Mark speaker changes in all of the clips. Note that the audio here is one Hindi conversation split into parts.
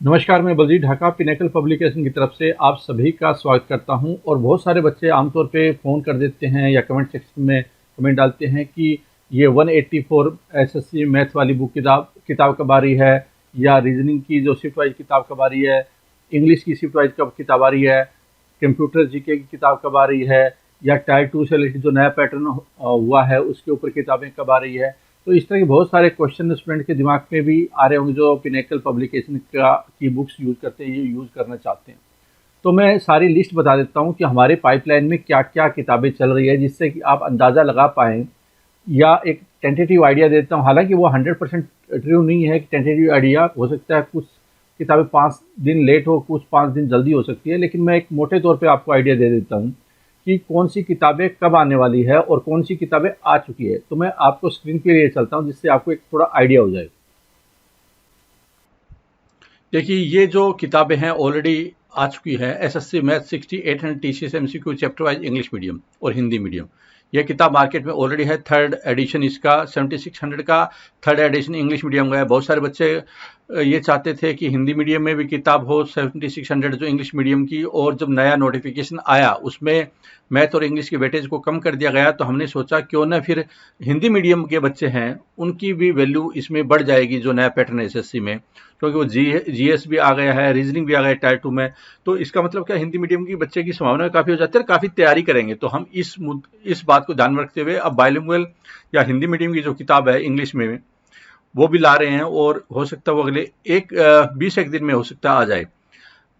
Speaker 1: नमस्कार, मैं बलजीत ढाका पिनेकल पब्लिकेशन की तरफ से आप सभी का स्वागत करता हूं। और बहुत सारे बच्चे आमतौर पे फ़ोन कर देते हैं या कमेंट सेक्शन में कमेंट डालते हैं कि ये 184 एसएससी मैथ वाली बुक किताब कब आ रही है, या रीजनिंग की जो शिफ्ट वाइज किताब कब आ रही है, इंग्लिश की शिफ्ट वाइज कब किताब आ रही है, कंप्यूटर जीके की किताब कब आ रही है, या टायर 2 से रिलेटेड जो नया पैटर्न हुआ है उसके ऊपर किताबें कब आ रही है। तो इस तरह के बहुत सारे क्वेश्चन स्टूडेंट के दिमाग में भी आ रहे होंगे जो पिनेकल पब्लिकेशन की बुक्स यूज़ करते हैं, ये यूज़ करना चाहते हैं। तो मैं सारी लिस्ट बता देता हूँ कि हमारे पाइपलाइन में क्या क्या किताबें चल रही है, जिससे कि आप अंदाज़ा लगा पाएँ या एक टेंटेटिव आइडिया देता हूँ। हालांकि वो 100% ट्रू नहीं है कि टेंटेटिव आइडिया हो सकता है, कुछ किताबें 5 दिन लेट हो, कुछ 5 दिन जल्दी हो सकती है, लेकिन मैं एक मोटे तौर पे आपको आइडिया दे देता हूँ कि कौन सी किताबें कब आने वाली है और कौन सी किताबें आ चुकी है। तो मैं आपको स्क्रीन पे लिए चलता हूँ जिससे आपको एक थोड़ा आइडिया हो जाए।
Speaker 2: देखिए, ये जो किताबें हैं ऑलरेडी आ चुकी है। SSC math 6800 TCS MCQ chapter wise English medium और हिंदी मीडियम। ये किताब मार्केट में ऑलरेडी है। थर्ड एडिशन इसका 7600 का थर्ड एडिशन इंग्लिश मीडियम का है। बहुत सारे बच्चे ये चाहते थे कि हिंदी मीडियम में भी किताब हो 7600 जो इंग्लिश मीडियम की, और जब नया नोटिफिकेशन आया उसमें मैथ और इंग्लिश के वेटेज को कम कर दिया गया, तो हमने सोचा क्यों ना फिर हिंदी मीडियम के बच्चे हैं उनकी भी वैल्यू इसमें बढ़ जाएगी जो नया पैटर्न है एसएससी में, क्योंकि वो जीएस भी आ गया है, रीजनिंग भी आ गया है टायर 2 में। तो इसका मतलब क्या, हिंदी मीडियम की बच्चे की संभावना काफ़ी हो जाती है, काफ़ी तैयारी करेंगे। तो हम इस बात को ध्यान में रखते हुए अब बाइलिंगुअल या हिंदी मीडियम की जो किताब है इंग्लिश में वो भी ला रहे हैं, और हो सकता है वो अगले 20 एक दिन में हो सकता है आ जाए।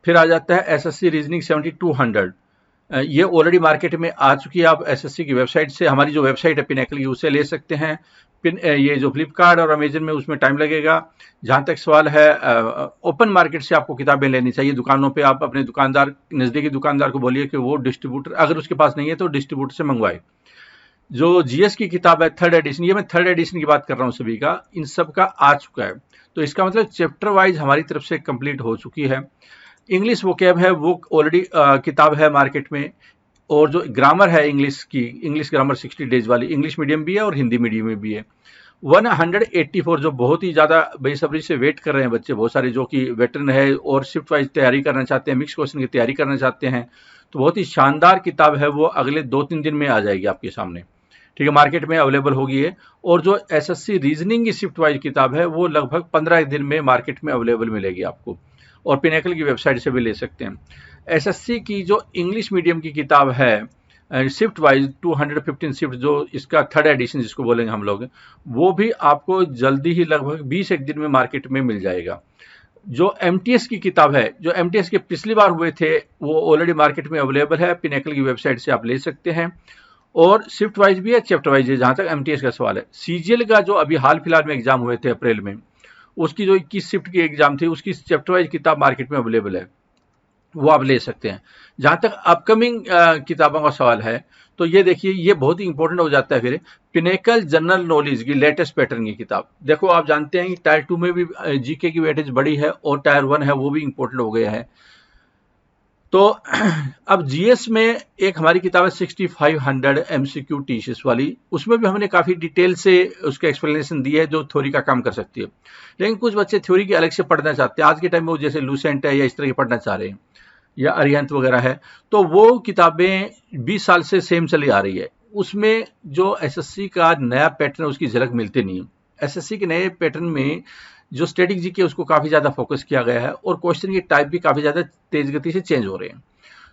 Speaker 2: फिर आ जाता है एसएससी रीजनिंग 7200। ये ऑलरेडी मार्केट में आ चुकी है। आप एसएससी की वेबसाइट से, हमारी जो वेबसाइट है पिनेकल की, उससे ले सकते हैं। ये जो फ्लिपकार्ट और अमेजन में उसमें टाइम लगेगा। जहाँ तक सवाल है, ओपन मार्केट से आपको किताबें लेनी चाहिए। दुकानों पे आप अपने नज़दीकी दुकानदार को बोलिए कि वो डिस्ट्रीब्यूटर, अगर उसके पास नहीं है तो डिस्ट्रीब्यूटर से मंगवाए। जो जीएस की किताब है थर्ड एडिशन, ये मैं थर्ड एडिशन की बात कर रहा हूँ, सभी का इन सब का आ चुका है। तो इसका मतलब चैप्टर वाइज हमारी तरफ से कंप्लीट हो चुकी है। इंग्लिश वोकैब है वो ऑलरेडी किताब है मार्केट में। और जो ग्रामर है इंग्लिश की, इंग्लिश ग्रामर 60 डेज वाली, इंग्लिश मीडियम भी है और हिंदी मीडियम में भी है। 184 जो बहुत ही ज़्यादा बेसब्री से वेट कर रहे हैं बच्चे, बहुत सारे जो कि वेटरन है और शिफ्ट वाइज तैयारी करना चाहते हैं, मिक्स क्वेश्चन की तैयारी करना चाहते हैं, तो बहुत ही शानदार किताब है। वो अगले 2-3 दिन में आ जाएगी आपके सामने, ठीक है, मार्केट में अवेलेबल होगी है। और जो एसएससी रीजनिंग की शिफ्ट वाइज किताब है वो लगभग 15 दिन में मार्केट में अवेलेबल मिलेगी आपको, और पिनेकल की वेबसाइट से भी ले सकते हैं। एसएससी की जो इंग्लिश मीडियम की किताब है शिफ्ट वाइज 215 शिफ्ट, जो इसका थर्ड एडिशन जिसको बोलेंगे हम लोग, वो भी आपको जल्दी ही लगभग 20 एक दिन में मार्केट में मिल जाएगा। जो एमटीएस की किताब है, जो एमटीएस के पिछली बार हुए थे, वो ऑलरेडी मार्केट में अवेलेबल है। पिनेकल की वेबसाइट से आप ले सकते हैं, और शिफ्ट वाइज भी है, चैप्टर वाइज है। जहां तक एमटीएस का सवाल है, सीजीएल का जो अभी हाल फिलहाल में एग्जाम हुए थे अप्रैल में, उसकी जो 21 शिफ्ट की एग्जाम थी, उसकी चैप्टर वाइज किताब मार्केट में अवेलेबल है, वो आप ले सकते हैं। जहां तक अपकमिंग किताबों का सवाल है, तो ये देखिए, ये बहुत ही इंपॉर्टेंट हो जाता है। फिर पिनेकल जनरल नॉलेज की लेटेस्ट पैटर्न की किताब देखो। आप जानते हैं कि टायर 2 में भी जीके की वेटेज बड़ी है, और टायर 1 है वो भी इंपॉर्टेंट हो गया है। तो अब जीएस में एक हमारी किताब है 6500 एमसीक्यू टीसीएस वाली, उसमें भी हमने काफ़ी डिटेल से उसका एक्सप्लेनेशन दी है जो थ्योरी का काम कर सकती है। लेकिन कुछ बच्चे थ्योरी की अलग से पढ़ना चाहते हैं आज के टाइम में, वो जैसे लूसेंट है या इस तरह की पढ़ना चाह रहे हैं, या अरिहंत वगैरह है, तो वो किताबें 20 साल से सेम चली आ रही है। उसमें जो एसएससी का नया पैटर्न उसकी झलक मिलती नहीं है। एसएससी के नए पैटर्न में जो स्टैटिक जीके उसको काफ़ी ज़्यादा फोकस किया गया है, और क्वेश्चन की टाइप भी काफ़ी ज़्यादा तेज गति से चेंज हो रहे हैं।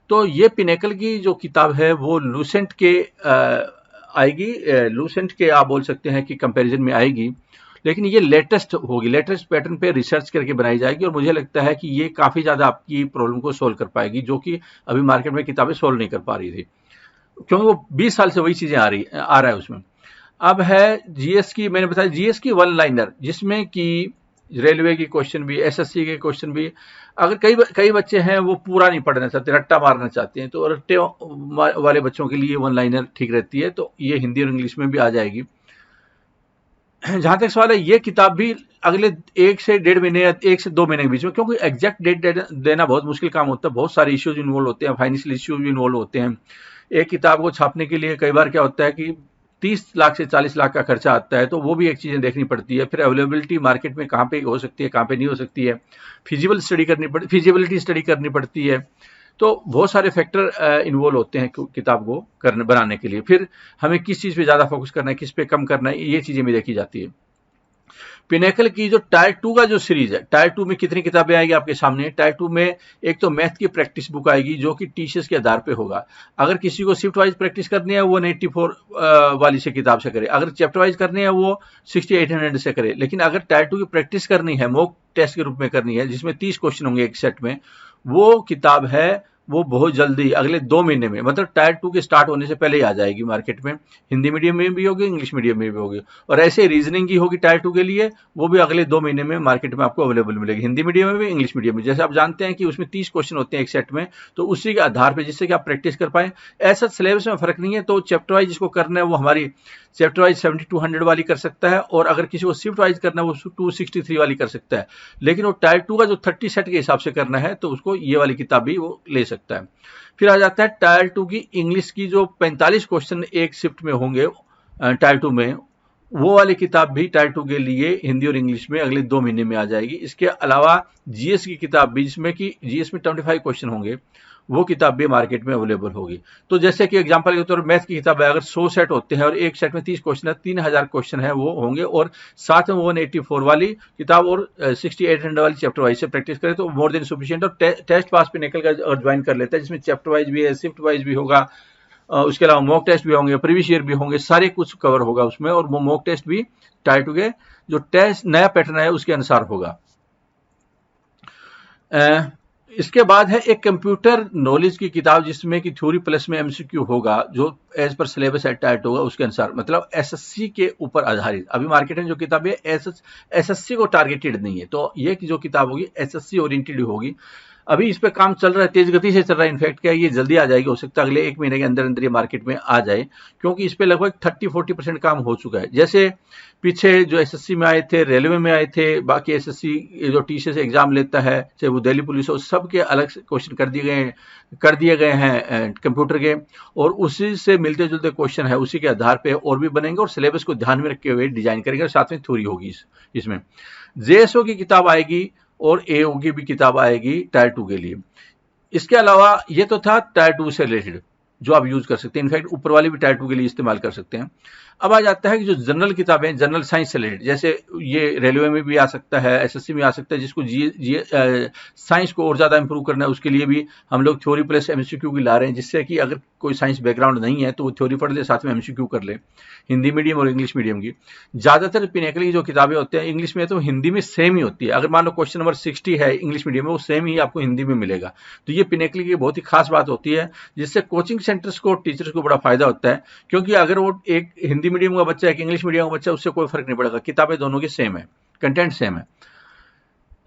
Speaker 2: तो ये पिनेकल की जो किताब है वो लूसेंट के आएगी, लूसेंट के आप बोल सकते हैं कि कंपैरिजन में आएगी, लेकिन ये लेटेस्ट होगी, लेटेस्ट पैटर्न पे रिसर्च करके बनाई जाएगी, और मुझे लगता है कि ये काफ़ी ज़्यादा आपकी प्रॉब्लम को सोल्व कर पाएगी, जो कि अभी मार्केट में किताबें सोल्व नहीं कर पा रही थी, क्योंकि वो 20 साल से वही चीज़ें आ रहा है उसमें। अब है जीएस की, मैंने बताया जीएस की वन लाइनर, जिसमें कि रेलवे की क्वेश्चन भी, एसएससी के क्वेश्चन भी। अगर कई बच्चे हैं वो पूरा नहीं पढ़ना चाहते, रट्टा मारना चाहते हैं, तो रट्टे वाले बच्चों के लिए वन लाइनर ठीक रहती है। तो ये हिंदी और इंग्लिश में भी आ जाएगी। जहां तक सवाल है, ये किताब भी अगले 1 से 1.5 महीने या 1 से 2 महीने के बीच में, क्योंकि एग्जैक्ट डेट देना बहुत मुश्किल काम होता है, बहुत सारे इश्यूज इन्वॉल्व होते हैं, फाइनेंशियल इश्यूज भी इन्वॉल्व होते हैं। एक किताब को छापने के लिए कई बार क्या होता है कि 30 लाख से 40 लाख का खर्चा आता है, तो वो भी एक चीज़ें देखनी पड़ती है। फिर अवेलेबिलिटी मार्केट में कहाँ पे हो सकती है, कहाँ पे नहीं हो सकती है, फिजिबिलिटी स्टडी करनी पड़ती है। तो बहुत सारे फैक्टर इन्वॉल्व होते हैं किताब को बनाने के लिए। फिर हमें किस चीज़ पे ज़्यादा फोकस करना है, किस पे कम करना है, ये चीज़ें भी देखी जाती है। पिनेकल की जो टायर 2 का जो सीरीज है, टायर 2 में कितनी किताबें आएगी आपके सामने। टायर 2 में एक तो मैथ की प्रैक्टिस बुक आएगी जो कि टीचर्स के आधार पे होगा। अगर किसी को शिफ्ट वाइज प्रैक्टिस करनी है वो 184 वाली से किताब से करे, अगर चैप्टर वाइज करनी है वो 6800 से करे। लेकिन अगर टायर 2 की प्रैक्टिस करनी है, मॉक टेस्ट के रूप में करनी है, जिसमें 30 क्वेश्चन होंगे एक सेट में, वो किताब है वो बहुत जल्दी अगले 2 महीने में, मतलब टायर 2 के स्टार्ट होने से पहले ही आ जाएगी मार्केट में। हिंदी मीडियम में भी होगी, इंग्लिश मीडियम में भी होगी। और ऐसे रीजनिंग की होगी टायर 2 के लिए, वो भी अगले 2 महीने में मार्केट में आपको अवेलेबल मिलेगी, हिंदी मीडियम में भी, इंग्लिश मीडियम में। जैसे आप जानते हैं कि उसमें 30 क्वेश्चन होते हैं एक सेट में, तो उसी के आधार पर जिससे कि आप प्रैक्टिस कर पाए। ऐसा सिलेबस में फर्क नहीं है, तो चैप्टर वाइज जिसको करना है वो हमारी चैप्टर वाइज 7200 वाली कर सकता है, और अगर किसी को शिफ्ट वाइज करना है वो 263 वाली कर सकता है। लेकिन वो टायर 2 का जो 30 सेट के हिसाब से करना है तो उसको ये वाली किताब भी वो ले सकता है। फिर आ जाता है टायर 2 की इंग्लिश की जो 45 क्वेश्चन एक शिफ्ट में होंगे टायर 2 में, वो वाली किताब भी टायर 2 के लिए हिंदी और इंग्लिश में अगले 2 महीने में आ जाएगी। इसके अलावा जीएस की किताब भी, जिसमें कि जीएस में 25 क्वेश्चन होंगे, वो किताब भी मार्केट में अवेलेबल होगी। तो जैसे कि एग्जांपल के तौर पर मैथ की किताब है, अगर 100 सेट होते हैं और एक सेट में 30 क्वेश्चन है, 3000 क्वेश्चन है वो होंगे, और साथ में 184 वाली किताब और 6800 वाली चैप्टर वाइज से प्रैक्टिस करें तो मोर देन सफिशिएंट। और टेस्ट पास पे निकल कर ज्वाइन कर लेता है, जिसमें चैप्टर वाइज भी है, शिफ्ट वाइज भी होगा, उसके अलावा मॉक टेस्ट भी होंगे, प्रीवियस ईयर भी होंगे, सारे कुछ कवर होगा उसमें। और वो मॉक टेस्ट भी टायर 2 के जो टेस्ट नया पैटर्न है उसके अनुसार होगा। इसके बाद है एक कंप्यूटर नॉलेज की किताब, जिसमें कि थ्योरी प्लस में एमसीक्यू होगा, जो एज पर सिलेबस टाइट होगा उसके अनुसार, मतलब एसएससी के ऊपर आधारित। अभी मार्केट में जो किताब है एसएससी को टारगेटेड नहीं है, तो ये जो किताब होगी एसएससी ओरिएंटेड होगी। अभी इस पे काम चल रहा है, तेज गति से चल रहा है। इनफैक्ट क्या ये जल्दी आ जाएगी, हो सकता है अगले 1 महीने के अंदर अंदर ये मार्केट में आ जाए, क्योंकि इस पे लगभग 30-40% काम हो चुका है। जैसे पीछे जो एसएससी में आए थे, रेलवे में आए थे, बाकी एसएससी जो टीसीएस एग्जाम लेता है, चाहे वो दिल्ली पुलिस हो, सबके अलग से क्वेश्चन कर दिए गए हैं कंप्यूटर के, और उसी से मिलते जुलते क्वेश्चन है, उसी के आधार पे और भी बनेंगे, और सिलेबस को ध्यान में रखते हुए डिजाइन करेंगे, और साथ में थ्योरी होगी इसमें। जेएसओ की किताब आएगी और एओ की भी किताब आएगी टायर 2 के लिए। इसके अलावा ये तो था टायर 2 से रिलेटेड जो आप यूज कर सकते हैं, इनफैक्ट ऊपर वाली भी टायर 2 के लिए इस्तेमाल कर सकते हैं। अब आ जाता है कि जो जनरल किताबें, जनरल साइंस से रिलेटेड, जैसे ये रेलवे में भी आ सकता है, एसएससी में आ सकता है, जिसको साइंस को और ज़्यादा इंप्रूव करना है, उसके लिए भी हम लोग थ्योरी प्लस एमसीक्यू की ला रहे हैं, जिससे कि अगर कोई साइंस बैकग्राउंड नहीं है तो वो थ्योरी पढ़ ले, साथ में एमसीक्यू कर ले, हिंदी मीडियम और इंग्लिश मीडियम की। ज़्यादातर पिनेकल की जो किताबें होती हैं इंग्लिश में तो हिंदी में सेम ही होती है। अगर मान लो क्वेश्चन नंबर 60 है इंग्लिश मीडियम में, वो सेम ही आपको हिंदी में मिलेगा। तो ये पिनेकल की बहुत ही खास बात होती है, जिससे कोचिंग सेंटर्स को, टीचर्स को बड़ा फायदा होता है, क्योंकि अगर वो एक हिंदी मीडियम का बच्चा, एक इंग्लिश मीडियम का बच्चा, उससे कोई फर्क नहीं पड़ेगा, किताबें दोनों की सेम है, कंटेंट सेम है।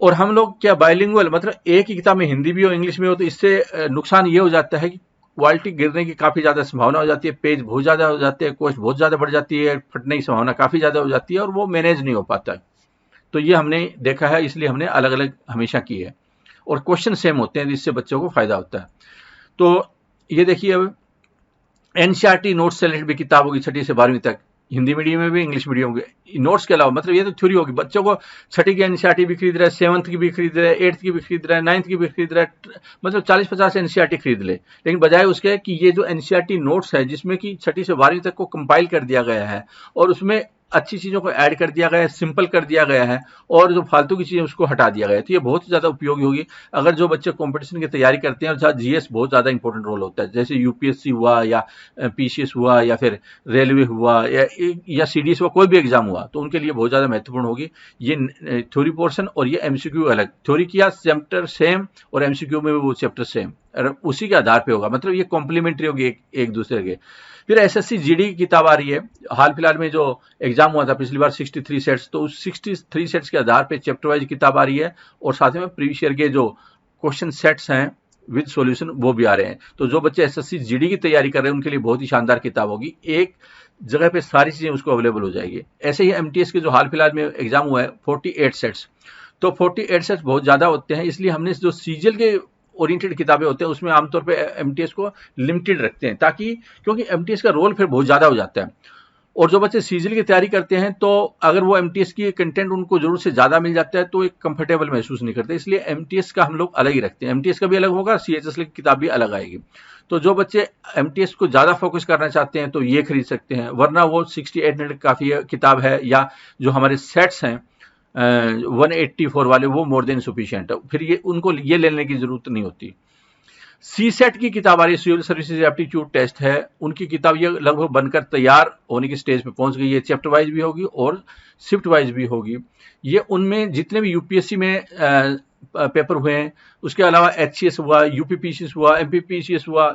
Speaker 2: और हम लोग क्या बाइलिंगुअल, मतलब एक ही किताब में हिंदी भी हो इंग्लिश में हो, तो इससे नुकसान ये हो जाता है कि क्वालिटी गिरने की काफ़ी ज़्यादा संभावना हो जाती है, पेज बहुत ज़्यादा हो जाते हैं, कॉस्ट बहुत ज़्यादा बढ़ जाती है, फटने की संभावना काफ़ी ज़्यादा हो जाती है, और वो मैनेज नहीं हो पाता है। तो ये हमने देखा है, इसलिए हमने अलग अलग हमेशा की है, और क्वेश्चन सेम होते हैं, जिससे बच्चों को फायदा होता है। तो ये देखिए, अब एनसीईआरटी नोट्स से रिलेटेड भी किताब होगी 6ठी से 12वीं तक, हिंदी मीडियम में भी इंग्लिश मीडियम में। नोट्स के अलावा, मतलब ये तो थ्योरी होगी, बच्चों को 6ठी की एनसीईआरटी भी खरीद रहा है, 7th की भी खरीद रहा है, 8th की भी खरीद रहा है, 9th की भी खरीद रहा है, मतलब 40-50 एनसीईआरटी खरीद ले। लेकिन बजाय उसके कि ये जो एनसीईआरटी नोट्स है, जिसमें कि 6ठी से 12वीं तक को कंपाइल कर दिया गया है, और उसमें अच्छी चीज़ों को ऐड कर दिया गया है, सिंपल कर दिया गया है, और जो फालतू की चीज़ें उसको हटा दिया गया है, तो ये बहुत ज़्यादा उपयोगी होगी अगर जो बच्चे कंपटीशन की तैयारी करते हैं, और जहाँ जीएस बहुत ज़्यादा इंपॉर्टेंट रोल होता है, जैसे यूपीएससी हुआ, या पीसीएस हुआ, या फिर रेलवे हुआ, या सीडीएस हुआ, कोई भी एग्जाम हुआ, तो उनके लिए बहुत ज़्यादा महत्वपूर्ण होगी ये थ्योरी पोर्शन, और ये एमसीक्यू अलग। थ्योरी किया चैप्टर सेम, और एमसीक्यू में भी वो चैप्टर सेम, और उसी के आधार पे होगा, मतलब ये कॉम्प्लीमेंट्री होगी एक दूसरे के। फिर एसएससी जीडी की किताब आ रही है, हाल फिलहाल में जो एग्जाम हुआ था पिछली बार 63 सेट्स, तो उस 63 सेट्स के आधार पे चैप्टर वाइज किताब आ रही है, और साथ में प्रीवियस ईयर के जो क्वेश्चन सेट्स हैं विद सॉल्यूशन वो भी आ रहे हैं। तो जो बच्चे एसएससी जीडी की तैयारी कर रहे हैं उनके लिए बहुत ही शानदार किताब होगी, एक जगह पे सारी चीजें उसको अवेलेबल हो जाएगी। ऐसे ही एमटीएस के जो हाल फिलहाल में एग्जाम हुआ है 48 सेट्स, तो 48 सेट्स बहुत ज्यादा होते हैं, इसलिए हमने जो सीजीएल के ओरिएंटेड किताबें होते हैं उसमें आमतौर पे एमटीएस को लिमिटेड रखते हैं, ताकि क्योंकि एमटीएस का रोल फिर बहुत ज़्यादा हो जाता है। और जो बच्चे सीजीएल की तैयारी करते हैं तो अगर वो एमटीएस की कंटेंट उनको जरूर से ज़्यादा मिल जाता है तो एक कंफर्टेबल महसूस नहीं करते, इसलिए एमटीएस का हम लोग अलग ही रखते हैं। एमटीएस का भी अलग होगा, सीएचएसएल की किताब भी अलग आएगी। तो जो बच्चे एमटीएस को ज़्यादा फोकस करना चाहते हैं तो ये खरीद सकते हैं, वरना वो 6800 काफ़ी किताब है, या जो हमारे सेट्स हैं 184 वाले वो मोर देन सफिशिएंट है, फिर ये उनको ये लेने की जरूरत नहीं होती। सी सेट की किताब आ रही है, सिविल सर्विसेज एप्टीट्यूड टेस्ट है, उनकी किताब ये लगभग बनकर तैयार होने की स्टेज पे पहुंच गई है। चैप्टर वाइज भी होगी और शिफ्ट वाइज भी होगी। ये उनमें जितने भी यूपीएससी में पेपर हुए हैं, उसके अलावा एचसीएस हुआ, यूपीपीसीएस हुआ, एमपीपीसीएस हुआ,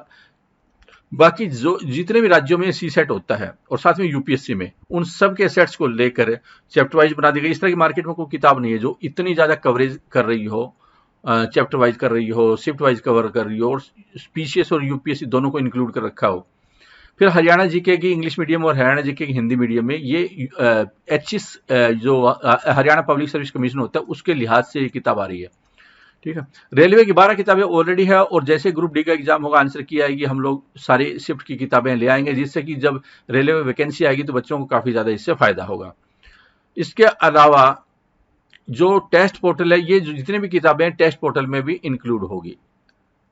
Speaker 2: बाकी जो जितने भी राज्यों में सी सेट होता है और साथ में यूपीएससी में, उन सब के सेट्स को लेकर चैप्टर वाइज बना दी गई। इस तरह की मार्केट में कोई किताब नहीं है जो इतनी ज्यादा कवरेज कर रही हो, चैप्टर वाइज कर रही हो, शिफ्ट वाइज कवर कर रही हो, और पीसीएस और यूपीएससी दोनों को इंक्लूड कर रखा हो। फिर हरियाणा जीके की इंग्लिश मीडियम और हरियाणा जीके की हिंदी मीडियम में ये एचएस जो हरियाणा पब्लिक सर्विस कमीशन होता है उसके लिहाज से ये किताब आ रही है। ठीक है, रेलवे की 12 किताबें ऑलरेडी है, और जैसे ग्रुप डी का एग्जाम होगा, आंसर की आएगी, हम लोग सारी शिफ्ट की किताबें ले आएंगे, जिससे कि जब रेलवे में वैकेंसी आएगी तो बच्चों को काफी ज्यादा इससे फायदा होगा। इसके अलावा जो टेस्ट पोर्टल है, ये जितनी भी किताबें हैं टेस्ट पोर्टल में भी इंक्लूड होगी।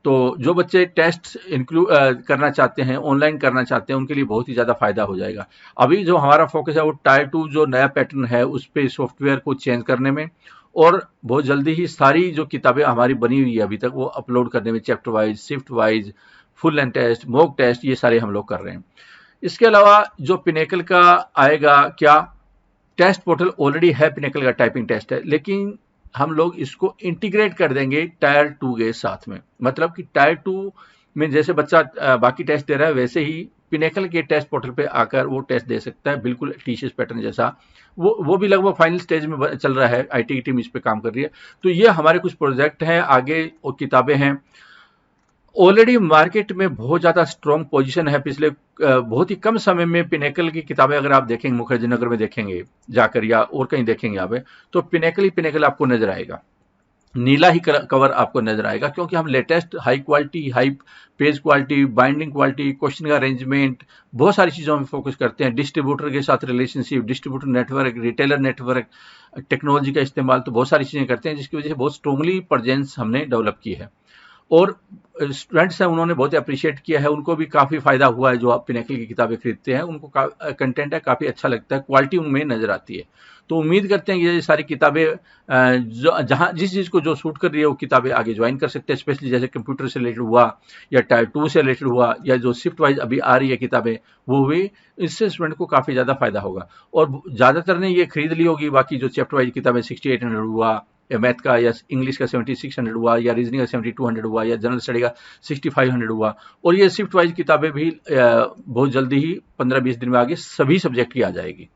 Speaker 2: तो जो बच्चे टेस्ट इंक्लूड करना चाहते हैं, ऑनलाइन करना चाहते हैं, उनके लिए बहुत ही ज्यादा फायदा हो जाएगा। अभी जो हमारा फोकस है वो टायर 2 जो नया पैटर्न है उस पे सॉफ्टवेयर को चेंज करने में, और बहुत जल्दी ही सारी जो किताबें हमारी बनी हुई है अभी तक वो अपलोड करने में, chapter wise, shift wise, full length test, mock test, ये सारे हम लोग कर रहे हैं। इसके अलावा जो पिनेकल का आएगा, क्या टेस्ट पोर्टल ऑलरेडी है, पिनेकल का टाइपिंग टेस्ट है, लेकिन हम लोग इसको इंटीग्रेट कर देंगे टायर 2 के साथ में। मतलब कि टायर 2 में जैसे बच्चा बाकी टेस्ट दे रहा है, वैसे ही पिनेकल के टेस्ट पोर्टल पे आकर वो टेस्ट दे सकता है, बिल्कुल टीसीएस पैटर्न जैसा। वो भी लगभग फाइनल स्टेज में चल रहा है, आईटी की टीम इस पे काम कर रही है। तो ये हमारे कुछ प्रोजेक्ट हैं, आगे और किताबें हैं। ऑलरेडी मार्केट में बहुत ज़्यादा स्ट्रॉन्ग पोजीशन है। पिछले बहुत ही कम समय में पिनेकल की किताबें अगर आप देखेंगे, मुखर्जी नगर में देखेंगे जाकर या और कहीं देखेंगे आप, तो पिनेकल ही पिनेकल आपको नजर आएगा, नीला ही कवर आपको नजर आएगा, क्योंकि हम latest high quality, high page quality, binding quality, question का अरेंजमेंट, बहुत सारी चीज़ों में फोकस करते हैं। डिस्ट्रीब्यूटर के साथ relationship, distributor network, retailer network, technology का इस्तेमाल, तो बहुत सारी चीज़ें करते हैं, जिसकी वजह से बहुत स्ट्रांगली प्रेजेंस हमने डेवलप की है। और स्टूडेंट्स हैं, उन्होंने बहुत अप्रिशिएट किया है, उनको भी काफ़ी फायदा हुआ है। जो आप पिनेकल की किताबें खरीदते हैं उनको कंटेंट है काफ़ी अच्छा लगता है, क्वालिटी उनमें नजर आती है। तो उम्मीद करते हैं कि ये सारी किताबें जहाँ जिस चीज़ को जो सूट कर रही है वो किताबें आगे ज्वाइन कर सकते हैं, स्पेशली जैसे कंप्यूटर से रिलेटेड हुआ, या टायर 2 से रिलेटेड हुआ, या जो शिफ्ट वाइज अभी आ रही है किताबें वो हुई, इससे स्टूडेंट को काफ़ी ज़्यादा फायदा होगा। और ज़्यादातर ने ये खरीद ली होगी। बाकी जो चैप्टर वाइज किताबें 6800 हुआ, या मैथ का या इंग्लिश का 7600 हुआ, या रीजनिंग का 7200 हुआ, या जनरल स्टडी का 6500 हुआ, और ये शिफ्ट वाइज किताबें भी बहुत जल्दी ही 15-20 दिन में आगे सभी सब्जेक्ट की आ जाएगी।